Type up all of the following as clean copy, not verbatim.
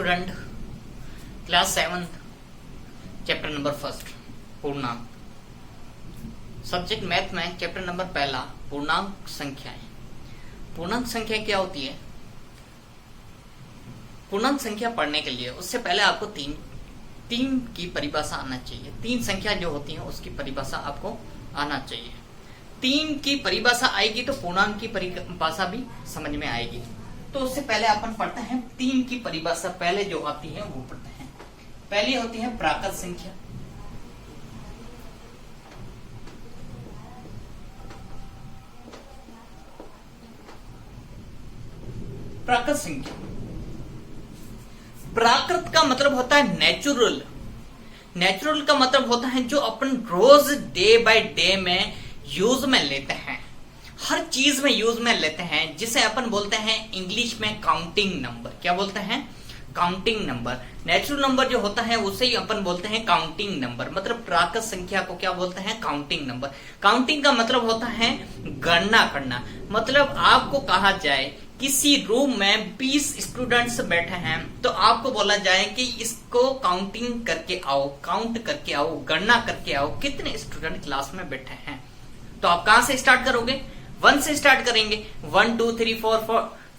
Student, class 7 chapter number 1 पूर्णांक। Subject math में chapter number 1 पूर्णांक संख्याएं। पूर्णांक संख्या क्या होती है? पूर्णांक संख्या पढ़ने के लिए उससे पहले आपको तीन की परिभाषा आना चाहिए। 3 संख्या जो होती है उसकी परिभाषा आपको आना चाहिए। 3 की परिभाषा आएगी तो पूर्णांक की परिभाषा भी समझ में आएगी। तो उससे पहले अपन पढ़ते हैं 3 की परिभाषा। पहले जो आती है वो पढ़ते हैं। पहली होती है प्राकृत संख्या। प्राकृत संख्या, प्राकृत का मतलब होता है नेचुरल। नेचुरल का मतलब होता है जो अपन रोज डे बाय डे में यूज में लेते हैं, हर चीज में यूज में लेते हैं, जिसे अपन बोलते हैं इंग्लिश में काउंटिंग नंबर। क्या बोलते हैं? Counting number. नेचुरल नंबर जो होता है उसे ही अपन बोलते हैं काउंटिंग नंबर। मतलब प्राकृत संख्या को क्या बोलते हैं? Counting number. काउंटिंग का मतलब होता है गणना करना। मतलब आपको कहा जाए किसी रूम में 20 स्टूडेंट्स बैठे हैं तो आपको बोला जाए कि इसको काउंटिंग करके आओ, काउंट करके आओ, गणना करके आओ कितने स्टूडेंट क्लास में बैठे हैं। तो आप कहां से स्टार्ट करोगे? 1 से स्टार्ट करेंगे। 1 2 3 4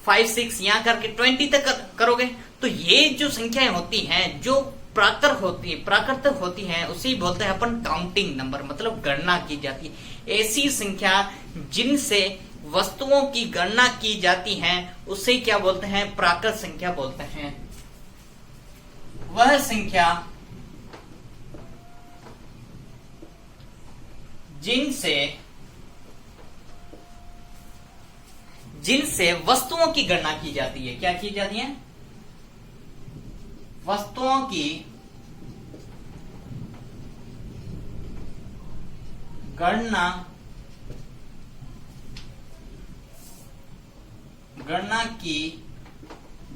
5 6 यहां करके 20 तक करोगे। तो ये जो संख्याएं होती हैं जो प्राकृत होती है उसे ही बोलते हैं अपन काउंटिंग नंबर। मतलब गणना की जाती है। ऐसी संख्या जिनसे वस्तुओं की गणना की जाती है उसे क्या बोलते हैं? प्राकृत संख्या बोलते हैं। वह संख्या जिनसे वस्तुओं की गणना की जाती है। क्या की जाती है? वस्तुओं की गणना की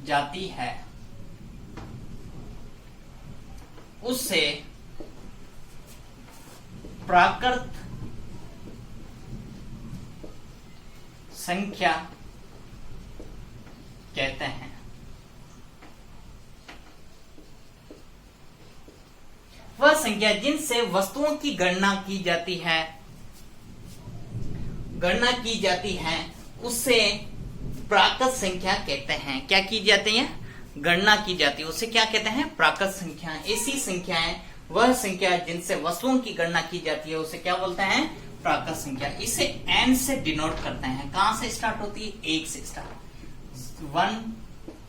जाती है उससे प्राकृत संख्या कहते हैं। वह संख्या जिनसे वस्तुओं की गणना की जाती है उससे प्राकृत संख्या कहते हैं। क्या की जाती है? गणना की जाती है, उसे क्या कहते हैं? प्राकृत संख्या। ऐसी संख्याएं, वह संख्या जिनसे वस्तुओं की गणना की जाती है उसे क्या बोलते हैं? प्राकृत संख्या। इसे n से डिनोट करते हैं। कहां से स्टार्ट होती है? 1 से स्टार्ट। 1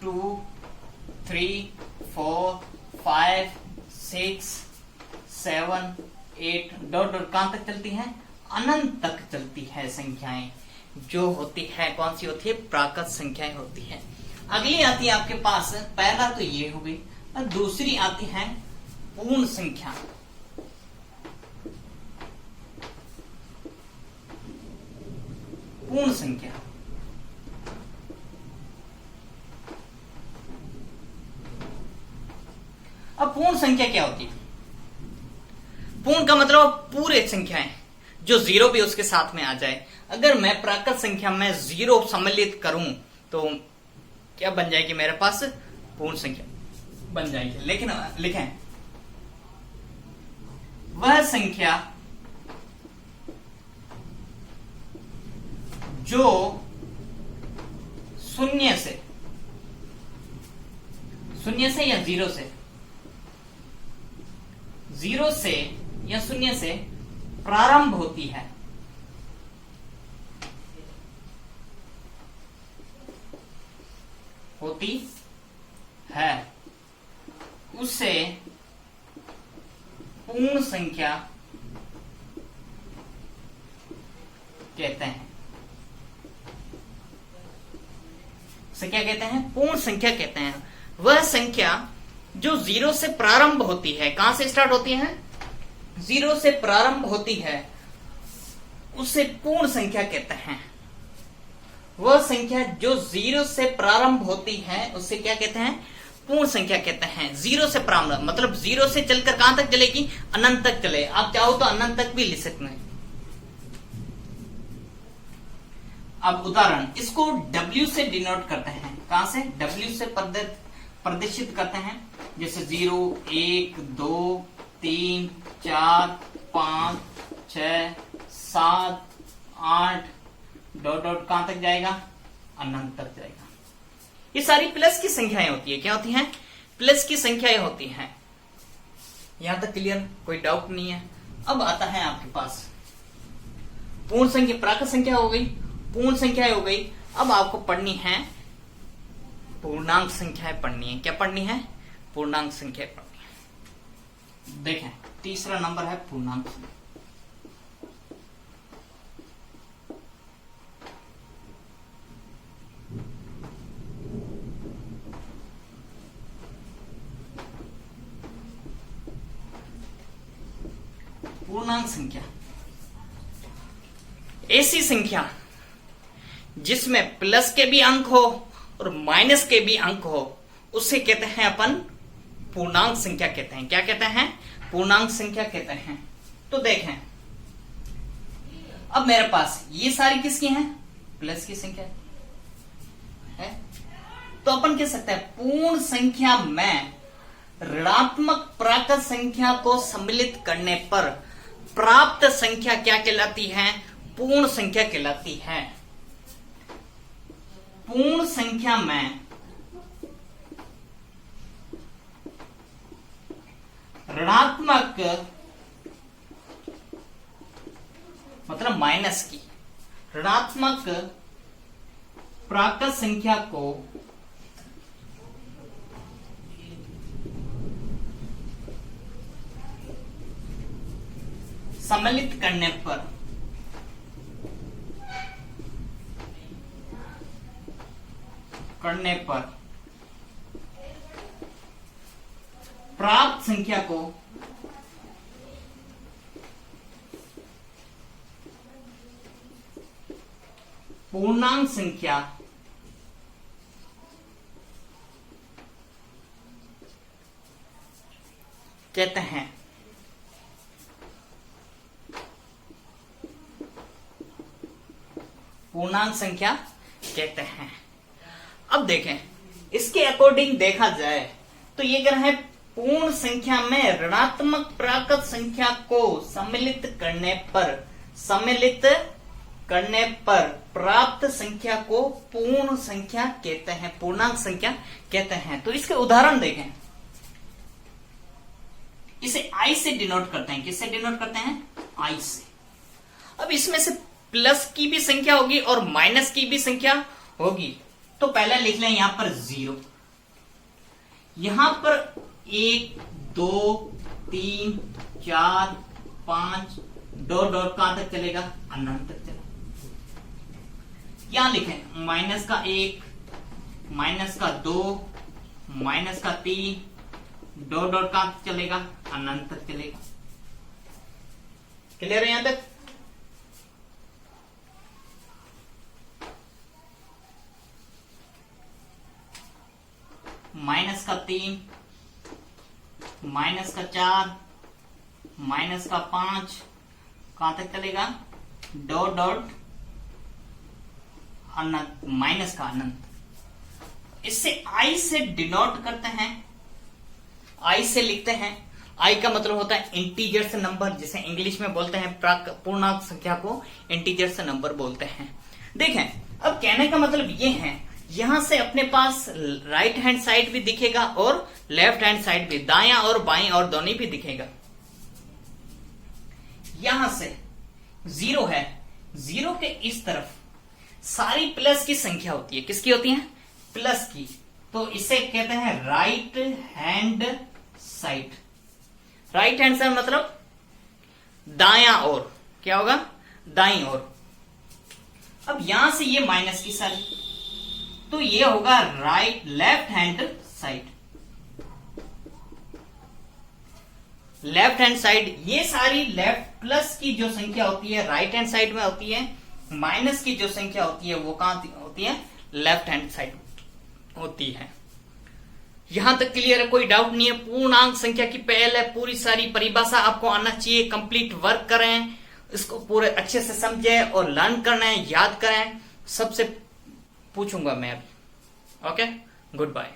2 3 4 5 6 7 8 डॉट डॉट कहां तक चलती है? अनंत तक चलती है। संख्याएं जो होती है कौन सी होती है? प्राकृत संख्याएं होती है। अगली आती है आपके पास, पहला तो ये हो गई, और दूसरी आती है पूर्ण संख्या। पूर्ण संख्या अब पूर्ण संख्या क्या होती है? पूर्ण का मतलब पूरे संख्याएं जो 0 भी उसके साथ में आ जाए। अगर मैं प्राकृत संख्या में 0 सम्मिलित करूं तो क्या बन जाएगी? मेरे पास पूर्ण संख्या बन जाएगी। लेकिन लिखें, वह संख्या जो शून्य से या 0 से या 0 से प्रारंभ होती है उसे पूर्ण संख्या कहते हैं। उसे क्या कहते हैं? पूर्ण संख्या कहते हैं। वह संख्या जो 0 से प्रारंभ होती है। कहां से स्टार्ट होती है? 0 से प्रारंभ होती है उसे पूर्ण संख्या कहते हैं। वह संख्या जो 0 से प्रारंभ होती है उसे क्या कहते हैं? पूर्ण संख्या कहते हैं। 0 से प्रारंभ मतलब 0 से चलकर कहां तक चलेगी? अनंत तक चले। आप चाहो तो अनंत तक भी लिख सकते हैं। अब उदाहरण, इसको W से डिनोट करते हैं। कहां से? W से प्रदर्शित करते हैं, जैसे 0, 1, 2, 3, 4, 5, 6, 7, 8, डॉट डॉट कहां तक जाएगा, अनंत तक जाएगा। ये सारी प्लस की संख्याएं होती है। क्या होती हैं? प्लस की संख्याएं होती हैं। यहां तक क्लियर? कोई डाउट नहीं है। अब आता है आपके पास पूर्ण संख्या, प्राकृत संख्या हो गई, पूर्ण संख्या हो गई। अब आपको पढ़नी है पूर्णांक संख्याएं पढ़नी है। क्या पढ़नी है? पूर्णांक संख्याएं पढ़नी है। देखें, तीसरा नंबर है पूर्णांक संख्या। पूर्णांक संख्या ऐसी संख्या जिसमें प्लस के भी अंक हो और माइनस के भी अंक हो, उसे कहते हैं अपन पूर्णांक संख्या कहते हैं। क्या कहते हैं? पूर्णांक संख्या कहते हैं। तो देखें, अब मेरे पास ये सारी किसकी हैं? प्लस की संख्या है। तो अपन कह सकते हैं पूर्ण संख्या में ऋणात्मक प्राकृत संख्या को सम्मिलित करने पर प्राप्त संख्या क्या कहलाती है? पूर्ण संख्या कहलाती है। पूर्ण संख्या में ऋणात्मक मतलब माइनस की ऋणात्मक प्राकृत संख्या को सम्मिलित करने पर प्राप्त संख्या को पूर्णांक संख्या कहते हैं। पूर्णांक संख्या कहते हैं। अब देखें, इसके अकॉर्डिंग देखा जाए तो ये कह रहा है पूर्ण संख्या में ऋणात्मक प्राकृत संख्या को सम्मिलित करने पर प्राप्त संख्या को पूर्ण संख्या कहते हैं, पूर्णांक संख्या कहते हैं। तो इसके उदाहरण देखें। इसे आई से डिनोट करते हैं। किससे डिनोट करते हैं? आई से। अब इसमें से प्लस की भी संख्या होगी और माइनस की भी संख्या होगी। तो पहले लिख लें यहां पर 0, यहां पर 1, 2, 3, 4, 5, डॉट डॉट कहां तक चलेगा? अनंत तक चलेगा। यहां लिखें माइनस का 1, माइनस का 2, माइनस का 3, डॉट डॉट कहां तक चलेगा? अनंत तक चलेगा। क्लियर है यहां तक? माइनस का 3, माइनस का 4, माइनस का 5 कहां तक चलेगा? डॉट डॉट अनंत, माइनस का अनंत। इससे आई से डिनोट करते हैं, आई से लिखते हैं। आई का मतलब होता है इंटीजर्स नंबर, जिसे इंग्लिश में बोलते हैं पूर्णांक संख्या को इंटीजर्स नंबर बोलते हैं। देखें, अब कहने का मतलब ये है, यहां से अपने पास राइट हैंड साइड भी दिखेगा और लेफ्ट हैंड साइड भी, दायां और बाएं और दोनों भी दिखेगा। यहां से 0 है, 0 के इस तरफ सारी प्लस की संख्या होती है। किसकी होती है? प्लस की। तो इसे कहते हैं right hand side. Right hand side मतलब दायां ओर। क्या होगा? दाईं ओर। अब यहां से ये माइनस की साइड, तो ये होगा left hand side. Left hand side, ये सारी लेफ्ट प्लस की जो संख्या होती है राइट हैंड साइड में होती है, माइनस की जो संख्या होती है वो कहां होती है? लेफ्ट हैंड साइड होती है। यहां तक क्लियर है? कोई डाउट नहीं है? पूर्णांक संख्या की पहले पूरी सारी परिभाषा आपको आना चाहिए। कंप्लीट वर्क करें, इसको पूरे अच्छे से समझें और लर्न करें, याद करें। सबसे पूछूंगा मैं अभी। Okay, good bye.